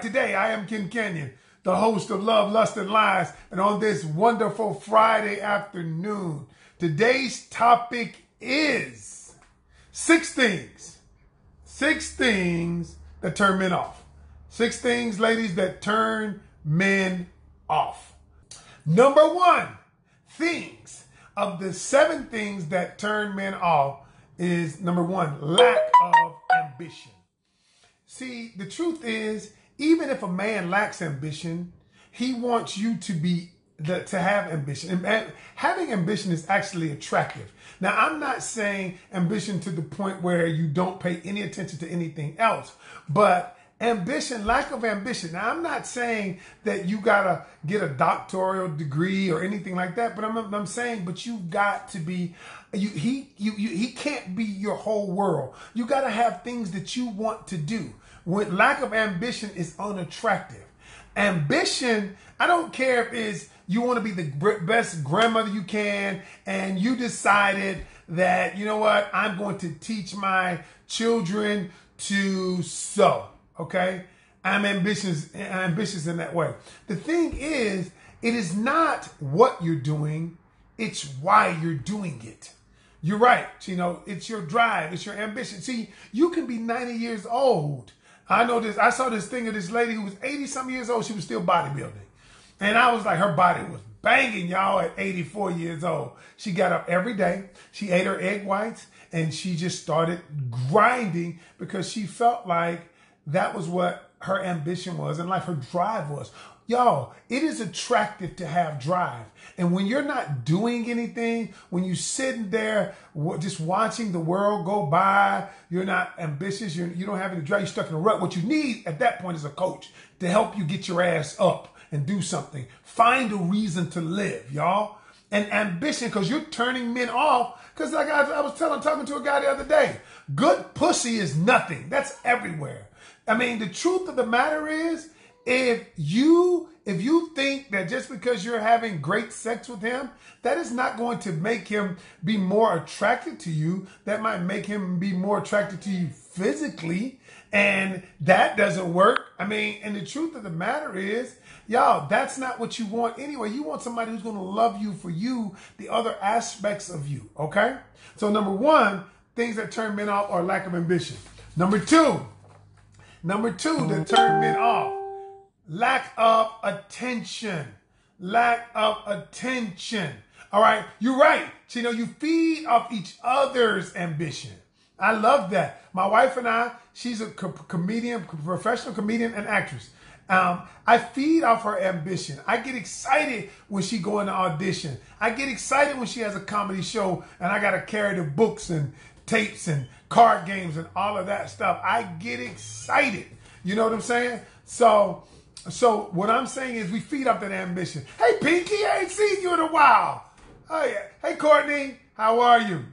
right, today I am Ken Canion, the host of Love, Lust, and Lies. And on this wonderful Friday afternoon, today's topic is 6 things. 6 things that turn men off. 6 things, ladies, that turn men off. Number 1, things. Of the 7 things that turn men off is, number 1, lack of ambition. See, the truth is, even if a man lacks ambition, he wants you to have ambition. And having ambition is actually attractive. Now, I'm not saying ambition to the point where you don't pay any attention to anything else, but ambition, lack of ambition. Now, I'm not saying that you gotta get a doctoral degree or anything like that, but I'm saying, but you've got to be, he can't be your whole world. You gotta have things that you want to do. With lack of ambition is unattractive. Ambition, I don't care if it's you want to be the best grandmother you can, and you decided that, you know what, I'm going to teach my children to sew. Okay, I'm ambitious in that way. The thing is, it is not what you're doing, it's why you're doing it. You're right. You know, it's your drive, it's your ambition. See, you can be 90 years old. I know this. I saw this thing of this lady who was 80-something years old. She was still bodybuilding. And I was like, her body was banging, y'all, at 84 years old. She got up every day. She ate her egg whites, and she just started grinding because she felt like that was what her ambition was and like her drive was. Y'all, it is attractive to have drive. And when you're not doing anything, when you're sitting there just watching the world go by, you're not ambitious, you don't have any drive, you're stuck in a rut. What you need at that point is a coach to help you get your ass up and do something. Find a reason to live, y'all. And ambition, because you're turning men off. Because like I was talking to a guy the other day, good pussy is nothing. That's everywhere. I mean, the truth of the matter is, if you think that just because you're having great sex with him, that is not going to make him be more attracted to you. That might make him be more attracted to you physically. And that doesn't work. I mean, and the truth of the matter is, y'all, that's not what you want anyway. You want somebody who's going to love you for you, the other aspects of you. Okay? So number 1, things that turn men off are lack of ambition. Number 2 that turn men off, lack of attention. Lack of attention. All right, you're right. You know, you feed off each other's ambition. I love that. My wife and I, she's a comedian, professional comedian and actress. I feed off her ambition. I get excited when she go into audition. I get excited when she has a comedy show and I got to carry the books and tapes and card games and all of that stuff. I get excited. You know what I'm saying? So what I'm saying is we feed off that ambition. Hey, Pinky, I ain't seen you in a while. Oh, yeah. Hey, Courtney, how are you?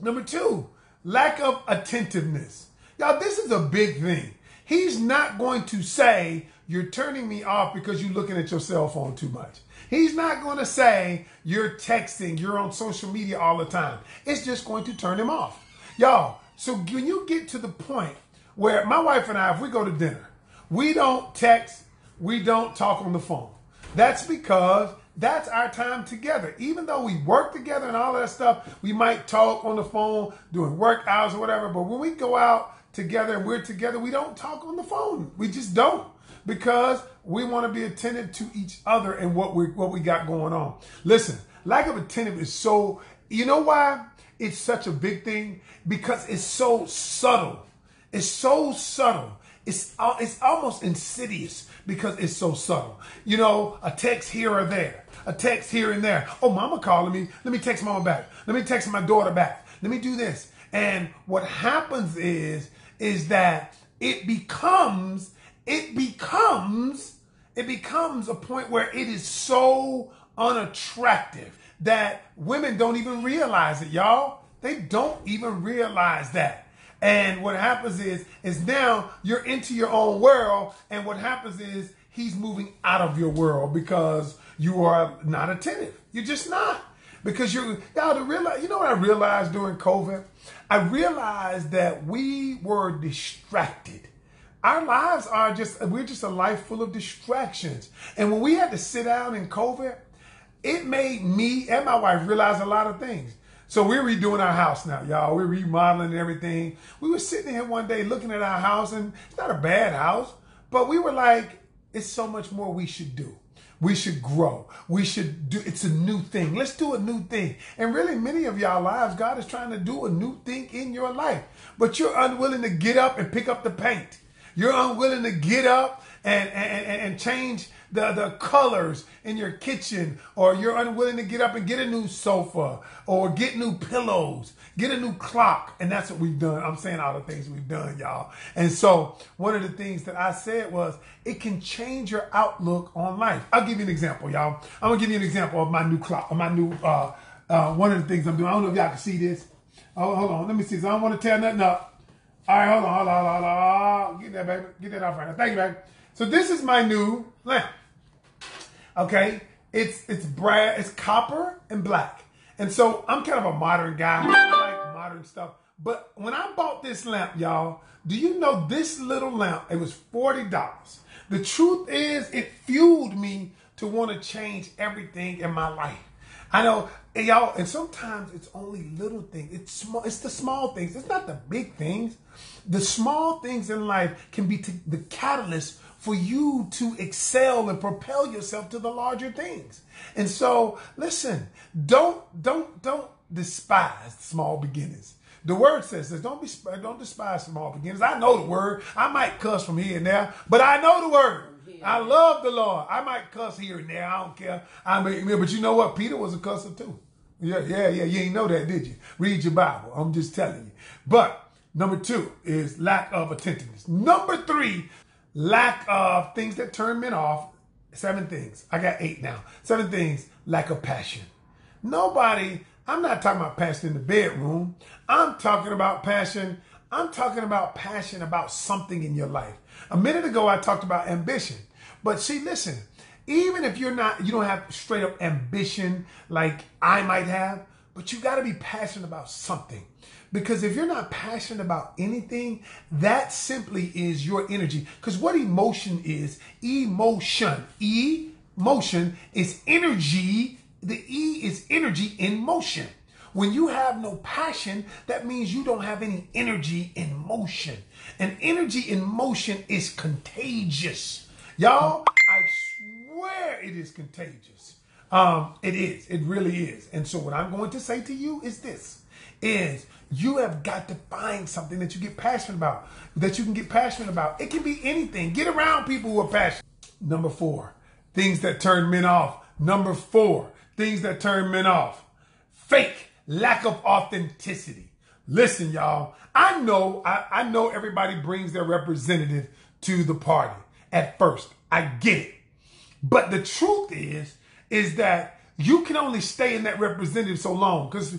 Number 2, lack of attentiveness. Y'all, this is a big thing. He's not going to say, you're turning me off because you're looking at your cell phone too much. He's not going to say, you're texting, you're on social media all the time. It's just going to turn him off. Y'all, so when you get to the point where my wife and I, if we go to dinner, we don't text, we don't talk on the phone. That's because that's our time together. Even though we work together and all of that stuff, we might talk on the phone doing work hours or whatever. But when we go out together and we're together, we don't talk on the phone. We just don't, because we want to be attentive to each other and what we got going on. Listen, lack of attentive is so, you know why it's such a big thing? Because it's so subtle. It's so subtle. It's almost insidious because it's so subtle. You know, a text here or there, a text here and there. Oh, mama calling me. Let me text mama back. Let me text my daughter back. Let me do this. And what happens is that it becomes a point where it is so unattractive that women don't even realize it, y'all. They don't even realize that. And what happens is now you're into your own world, and what happens is he's moving out of your world because you are not attentive. You're just not. Because you know what I realized during COVID? I realized that we were distracted our lives are we're just a life full of distractions. And when we had to sit down in COVID, it made me and my wife realize a lot of things. So we're redoing our house now, y'all. We're remodeling and everything. We were sitting here one day looking at our house, and it's not a bad house, but we were like, it's so much more we should do. We should grow. We should do, it's a new thing. Let's do a new thing. And really, many of y'all lives, God is trying to do a new thing in your life, but you're unwilling to get up and pick up the paint. You're unwilling to get up and change the colors in your kitchen, or you're unwilling to get up and get a new sofa or get new pillows, get a new clock. And that's what we've done. I'm saying all the things we've done, y'all. And so one of the things that I said was it can change your outlook on life. I'll give you an example, y'all. I'm gonna give you an example of my new clock, my new, one of the things I'm doing. I don't know if y'all can see this. Oh, hold on. Let me see. So I don't want to tear nothing up. All right, hold on. Get that, baby. Get that off right now. Thank you, baby. So this is my new lamp. Okay, it's it's copper and black. And so I'm kind of a modern guy. I like modern stuff. But when I bought this lamp, y'all, do you know this little lamp, it was $40. The truth is, it fueled me to want to change everything in my life. I know, y'all, and sometimes it's only little things. It's small. It's the small things. It's not the big things. The small things in life can be the catalyst for you to excel and propel yourself to the larger things. And so, listen, don't despise small beginnings. The word says this, don't despise small beginnings. I know the word. I might cuss from here and there, but I know the word. I love the Lord. I might cuss here and there. I don't care. But you know what? Peter was a cusser too. Yeah. You ain't know that, did you? Read your Bible. I'm just telling you. But number 2 is lack of attentiveness. Number 3, lack of things that turn men off. 7 things. I got 8 now. 7 things. Lack of passion. I'm not talking about passion in the bedroom. I'm talking about passion. I'm talking about passion about something in your life. A minute ago, I talked about ambition. But see, listen, even if you don't have straight up ambition like I might have, but you got to be passionate about something. Because if you're not passionate about anything, that simply is your energy. Because what emotion is, emotion is energy. The E is energy in motion. When you have no passion, that means you don't have any energy in motion. And energy in motion is contagious. Y'all, I swear it is contagious. It is. It really is. And so what I'm going to say to you is this, is you have got to find something that you get passionate about, that you can get passionate about. It can be anything. Get around people who are passionate. Number 4, things that turn men off. Number 4, things that turn men off. Fake. Lack of authenticity. Listen, y'all, I know everybody brings their representative to the party at first. I get it. But the truth is that you can only stay in that representative so long. Because,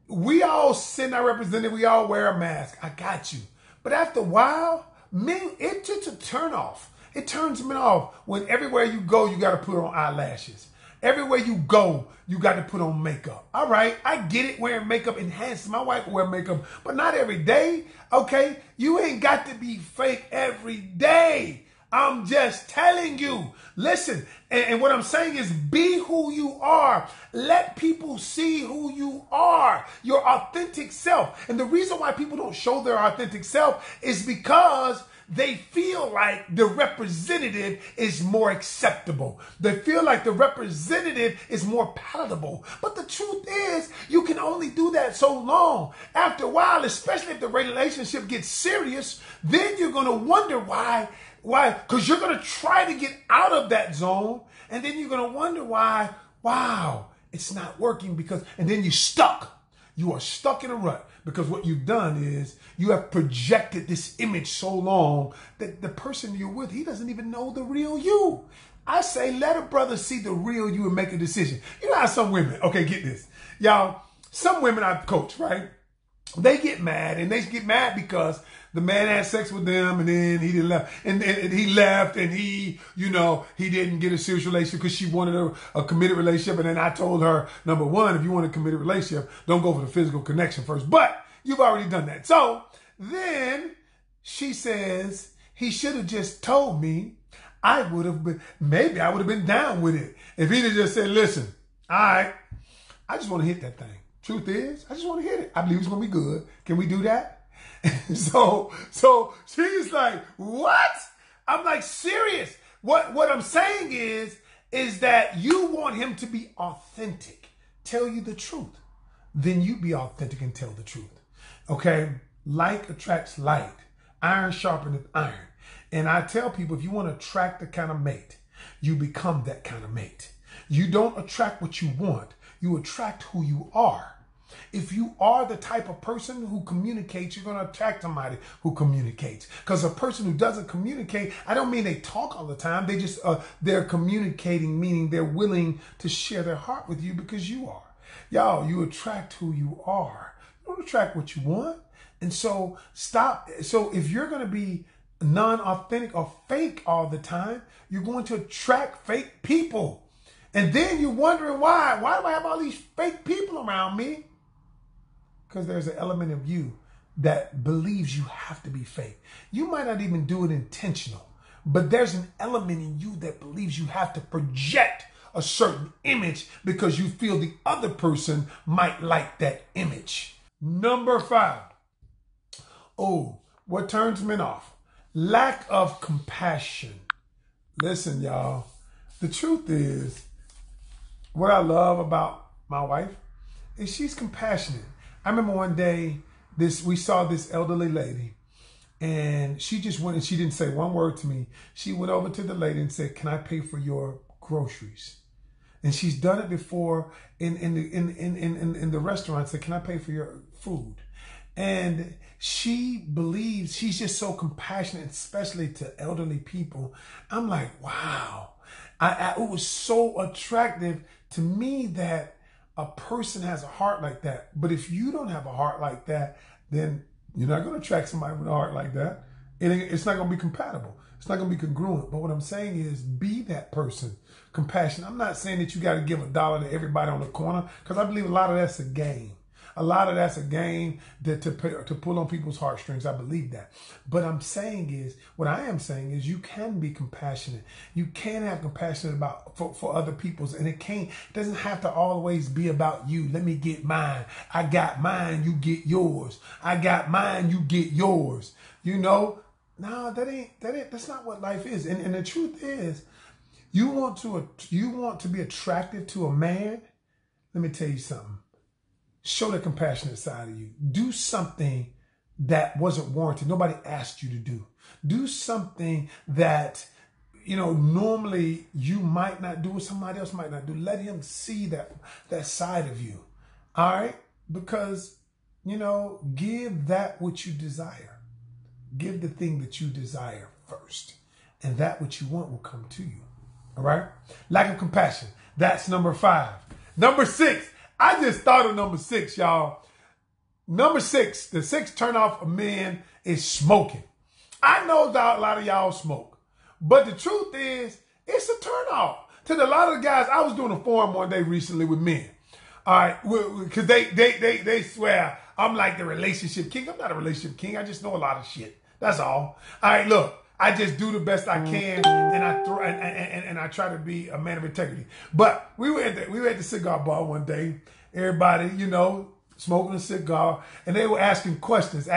we all send our representative, we all wear a mask. I got you. But after a while, men, it's just a turn off. It turns men off when everywhere you go, you got to put on eyelashes. Everywhere you go, you got to put on makeup. All right, I get it, wearing makeup enhances. My wife will wear makeup, but not every day, okay? You ain't got to be fake every day. I'm just telling you. Listen, and what I'm saying is be who you are. Let people see who you are, your authentic self. And the reason why people don't show their authentic self is because they feel like the representative is more acceptable. They feel like the representative is more palatable. But the truth is, you can only do that so long. After a while, especially if the relationship gets serious, then you're going to wonder why. Because you're going to try to get out of that zone, and then you're going to wonder why, wow, it's not working and then you're stuck. You are stuck in a rut because what you've done is you have projected this image so long that the person you're with, he doesn't even know the real you. I say let a brother see the real you and make a decision. You know how some women, okay, get this. Y'all, some women I've coached, right? They get mad, and they get mad because the man had sex with them and then he didn't left. And he left and he didn't get a serious relationship because she wanted a committed relationship. And then I told her, number 1, if you want a committed relationship, don't go for the physical connection first. But you've already done that. So then She says, he should have just told me. I would have been, maybe I would have been down with it. If he'd have just said, listen, all right, I just want to hit that thing. Truth is, I just want to hit it. I believe it's going to be good. Can we do that? so she's like, what? I'm like, serious. What I'm saying is that you want him to be authentic, tell you the truth. Then you be authentic and tell the truth. Okay? Like attracts like. Iron sharpeneth iron. And I tell people, if you want to attract the kind of mate, you become that kind of mate. You don't attract what you want. You attract who you are. If you are the type of person who communicates, you're going to attract somebody who communicates. Because a person who doesn't communicate, I don't mean they talk all the time. They just, they're communicating, meaning they're willing to share their heart with you because you are. Y'all, you attract who you are. You don't attract what you want. And so stop. So if you're going to be non-authentic or fake all the time, you're going to attract fake people. And then you're wondering why. Why do I have all these fake people around me? Because there's an element of you that believes you have to be fake. You might not even do it intentional, but there's an element in you that believes you have to project a certain image because you feel the other person might like that image. Number 5. Oh, what turns men off? Lack of compassion. Listen, y'all. The truth is, what I love about my wife is she's compassionate. I remember one day we saw this elderly lady, and she just went and she didn't say one word to me. She went over to the lady and said, "Can I pay for your groceries?" And she's done it before in the restaurant. Said, "Can I pay for your food?" And she believes, she's just so compassionate, especially to elderly people. I'm like, wow. It was so attractive to me that a person has a heart like that. But if you don't have a heart like that, then you're not going to attract somebody with a heart like that. It's not going to be compatible. It's not going to be congruent. But what I'm saying is be that person. Compassion. I'm not saying that you got to give $1 to everybody on the corner, because I believe a lot of that's a game. A lot of that's a game to pull on people's heartstrings. I believe that. But what I am saying is you can be compassionate. You can have compassion for other people's, and it doesn't have to always be about you. Let me get mine. I got mine, you get yours. I got mine, you get yours. You know? No, that's not what life is. And the truth is, you want to be attractive to a man. Let me tell you something. Show the compassionate side of you. Do something that wasn't warranted. Nobody asked you to do. Do something that, normally you might not do or somebody else might not do. Let him see that side of you. All right? Because, give that which you desire. Give the thing that you desire first. And that which you want will come to you. All right? Lack of compassion. That's number 5. Number 6. I just thought of number 6, y'all. Number 6, the 6th turn off a man is smoking. I know that a lot of y'all smoke, but the truth is, it's a turn off. To a lot of the guys, I was doing a forum one day recently with men. All right, because they swear I'm like the relationship king. I'm not a relationship king. I just know a lot of shit. That's all. All right, look. I just do the best I can, and I try to be a man of integrity. But we were at the cigar bar one day. Everybody, smoking a cigar, and they were asking me questions.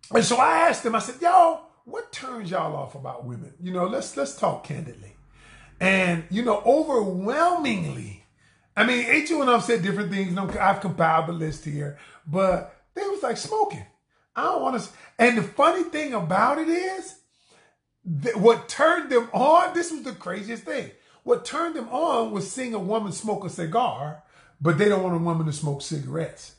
And so I asked them. I said, "Yo, what turns y'all off about women? Let's talk candidly." And overwhelmingly, I mean, each one of them said different things. I've compiled the list here, but they was like smoking. I don't want to. And the funny thing about it is, what turned them on, this was the craziest thing. What turned them on was seeing a woman smoke a cigar, but they don't want a woman to smoke cigarettes.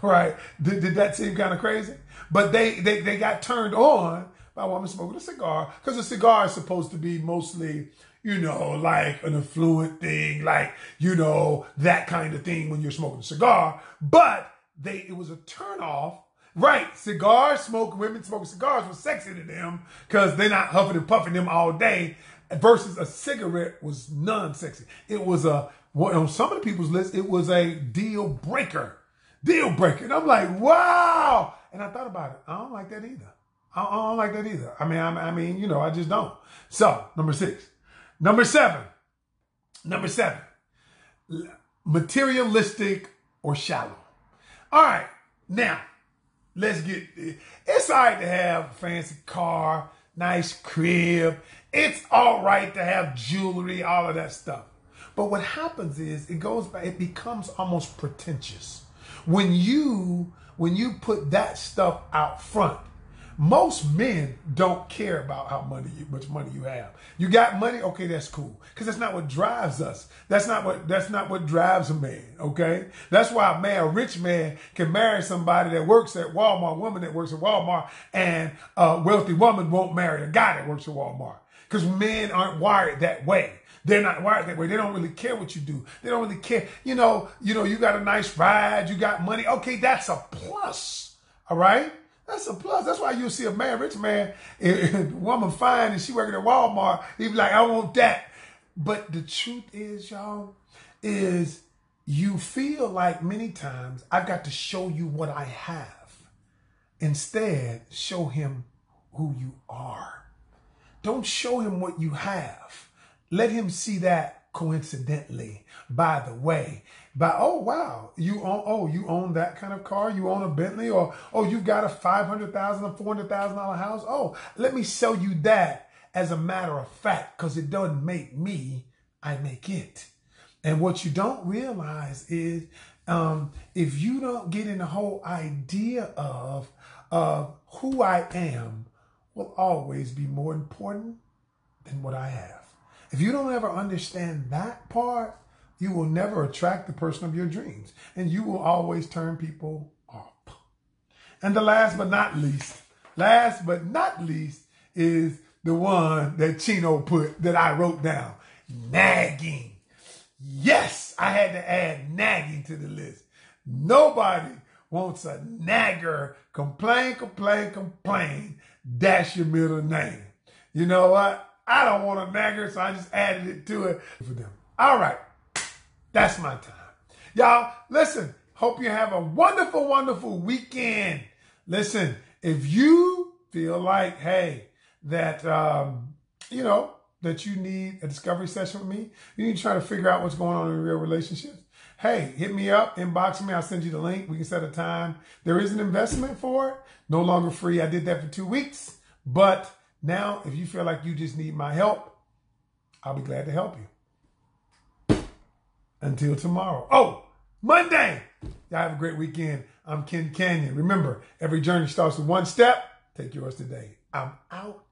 Right? Did that seem kind of crazy? But they got turned on by a woman smoking a cigar, because a cigar is supposed to be mostly, like an affluent thing, like, that kind of thing when you're smoking a cigar. But it was a turn off. Right, women smoking cigars was sexy to them because they're not huffing and puffing them all day, versus a cigarette was non-sexy. It was on some of the people's list, it was a deal breaker. And I'm like, wow. And I thought about it. I don't like that either. I don't like that either. I mean, you know, I just don't. So, number 6. Number 7. Number 7. Materialistic or shallow. All right. Now, let's get, it's all right to have a fancy car, nice crib. It's all right to have jewelry, all of that stuff. But what happens is it becomes almost pretentious. When you put that stuff out front, most men don't care about how much money you have. You got money, okay, that's cool, because that's not what drives us. That's not what drives a man. Okay, that's why a rich man can marry somebody that works at Walmart, a woman that works at Walmart, and a wealthy woman won't marry a guy that works at Walmart, because men aren't wired that way. They're not wired that way. They don't really care what you do. They don't really care. You know, you got a nice ride, you got money. Okay, that's a plus. All right. That's a plus. That's why you'll see a rich man, a woman fine, and she working at Walmart. He be like, I want that. But the truth is, y'all, is you feel like many times I've got to show you what I have. Instead, show him who you are. Don't show him what you have. Let him see that coincidentally, by the way, oh wow, you own that kind of car, you own a Bentley, or you got a $500,000 or $400,000 house. Oh, let me show you that as a matter of fact, because it doesn't make me, I make it. And what you don't realize is, if you don't get in the whole idea of who I am will always be more important than what I have. If you don't ever understand that part, you will never attract the person of your dreams, and you will always turn people off. And the last but not least is the one that Chino put, that I wrote down: nagging. Yes, I had to add nagging to the list. Nobody wants a nagger. Complain. That's your middle name. You know what? I don't want a nagger, so I just added it to it for them. All right. That's my time. Y'all, listen, hope you have a wonderful, wonderful weekend. Listen, if you feel like, hey, that, that you need a discovery session with me, you need to try to figure out what's going on in real relationships, hey, hit me up, inbox me, I'll send you the link. We can set a time. There is an investment for it, no longer free. I did that for 2 weeks, but now if you feel like you just need my help, I'll be glad to help you. Until tomorrow. Oh, Monday. Y'all have a great weekend. I'm Ken Canion. Remember, every journey starts with one step. Take yours today. I'm out.